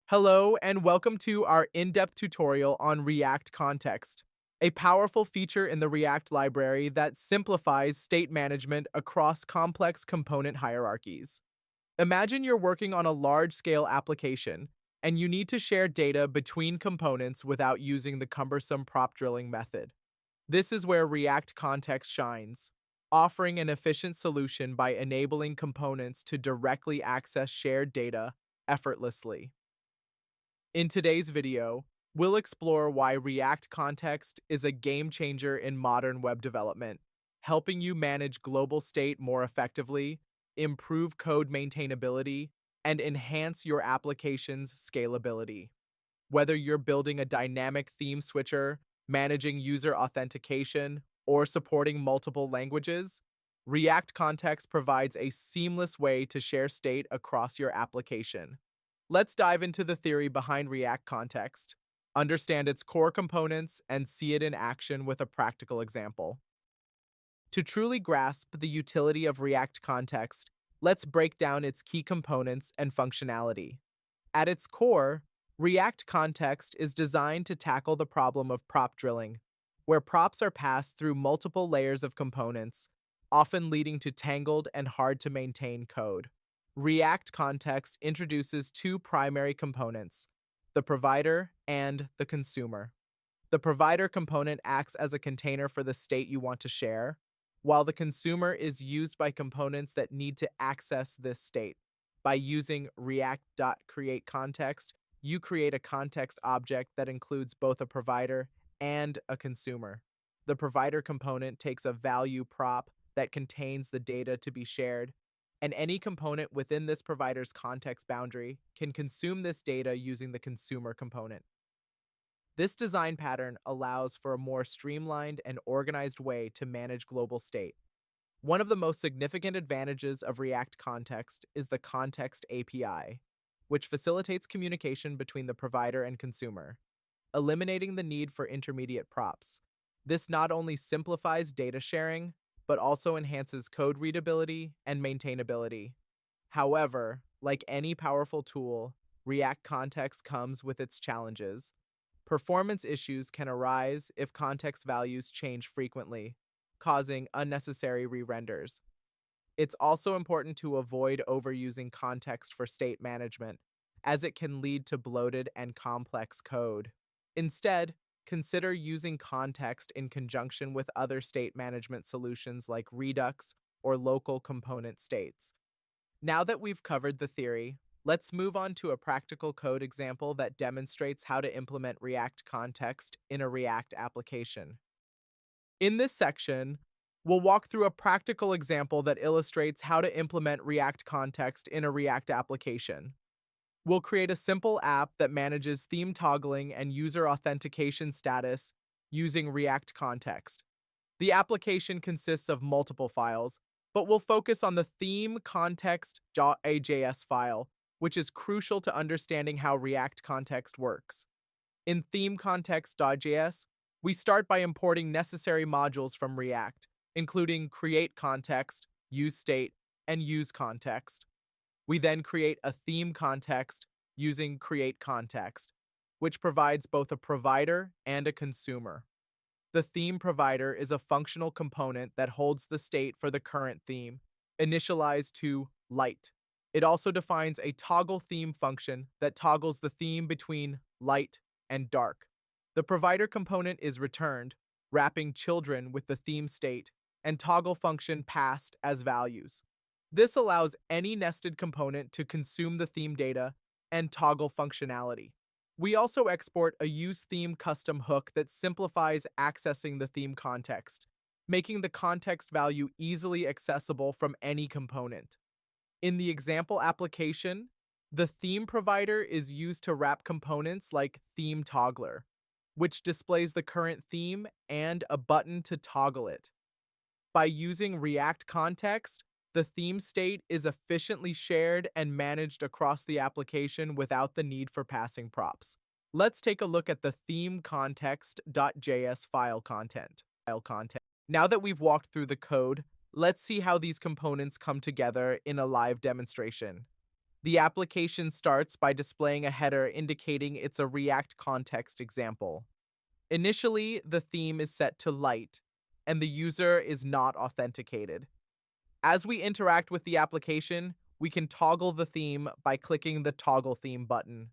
Hello and welcome to our in-depth tutorial on React Context, a powerful feature in the React library that simplifies state management across complex component hierarchies. Imagine you're working on a large-scale application and you need to share data between components without using the cumbersome prop drilling method. This is where React Context shines, offering an efficient solution by enabling components to directly access shared data effortlessly. In today's video, we'll explore why React Context is a game changer in modern web development, helping you manage global state more effectively, improve code maintainability, and enhance your application's scalability. Whether you're building a dynamic theme switcher, managing user authentication, or supporting multiple languages, React Context provides a seamless way to share state across your application. Let's dive into the theory behind React Context, understand its core components, and see it in action with a practical example. To truly grasp the utility of React Context, let's break down its key components and functionality. At its core, React Context is designed to tackle the problem of prop drilling, where props are passed through multiple layers of components, often leading to tangled and hard to maintain code. React Context introduces two primary components, the provider and the consumer. The provider component acts as a container for the state you want to share, while the consumer is used by components that need to access this state. By using react.createContext, you create a context object that includes both a provider and a consumer. The provider component takes a value prop that contains the data to be shared, and any component within this provider's context boundary can consume this data using the consumer component. This design pattern allows for a more streamlined and organized way to manage global state. One of the most significant advantages of React Context is the Context API, which facilitates communication between the provider and consumer, eliminating the need for intermediate props. This not only simplifies data sharing, but also enhances code readability and maintainability. However, like any powerful tool, React Context comes with its challenges. Performance issues can arise if context values change frequently, causing unnecessary re-renders. It's also important to avoid overusing context for state management, as it can lead to bloated and complex code. Instead, consider using context in conjunction with other state management solutions like Redux or local component states. Now that we've covered the theory, let's move on to a practical code example that demonstrates how to implement React Context in a React application. In this section, we'll walk through a practical example that illustrates how to implement React Context in a React application. We'll create a simple app that manages theme toggling and user authentication status using React Context. The application consists of multiple files, but we'll focus on the theme context.ajs file, which is crucial to understanding how React Context works. In theme context.js, we start by importing necessary modules from React, including createContext, useState, and useContext. We then create a theme context using createContext, which provides both a provider and a consumer. The theme provider is a functional component that holds the state for the current theme, initialized to light. It also defines a toggle theme function that toggles the theme between light and dark. The provider component is returned, wrapping children with the theme state, and toggle function passed as values. This allows any nested component to consume the theme data and toggle functionality. We also export a useTheme custom hook that simplifies accessing the theme context, making the context value easily accessible from any component. In the example application, the theme provider is used to wrap components like theme toggler, which displays the current theme and a button to toggle it. By using React Context, the theme state is efficiently shared and managed across the application without the need for passing props. Let's take a look at the theme context.js file content. Now that we've walked through the code, let's see how these components come together in a live demonstration. The application starts by displaying a header indicating it's a React context example. Initially, the theme is set to light, and the user is not authenticated. As we interact with the application, we can toggle the theme by clicking the Toggle Theme button.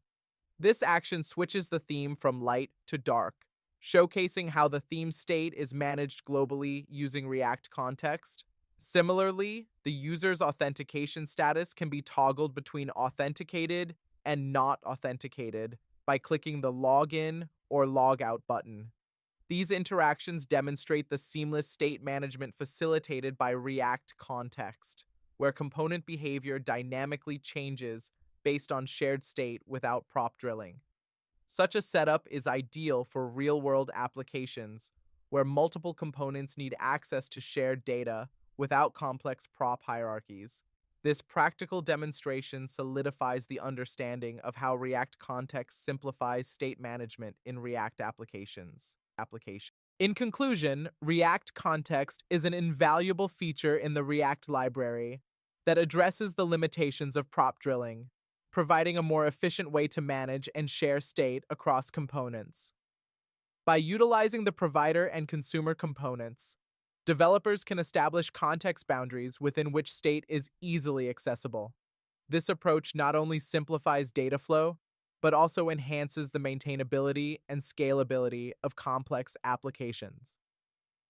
This action switches the theme from light to dark, showcasing how the theme state is managed globally using React context. Similarly, the user's authentication status can be toggled between authenticated and not authenticated by clicking the Login or Logout button. These interactions demonstrate the seamless state management facilitated by React context, where component behavior dynamically changes based on shared state without prop drilling. Such a setup is ideal for real-world applications where multiple components need access to shared data without complex prop hierarchies. This practical demonstration solidifies the understanding of how React context simplifies state management in React applications. In conclusion, React context is an invaluable feature in the React library that addresses the limitations of prop drilling, providing a more efficient way to manage and share state across components. By utilizing the provider and consumer components, developers can establish context boundaries within which state is easily accessible. This approach not only simplifies data flow, but also enhances the maintainability and scalability of complex applications.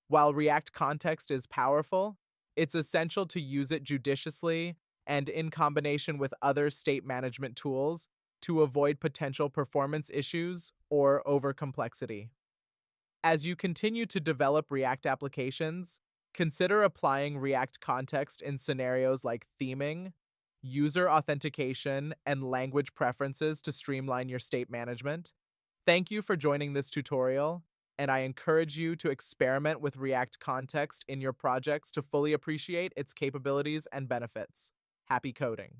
While React context is powerful, it's essential to use it judiciously and in combination with other state management tools to avoid potential performance issues or overcomplexity. As you continue to develop React applications, consider applying React context in scenarios like theming, user authentication, and language preferences to streamline your state management. Thank you for joining this tutorial, and I encourage you to experiment with React context in your projects to fully appreciate its capabilities and benefits. Happy coding!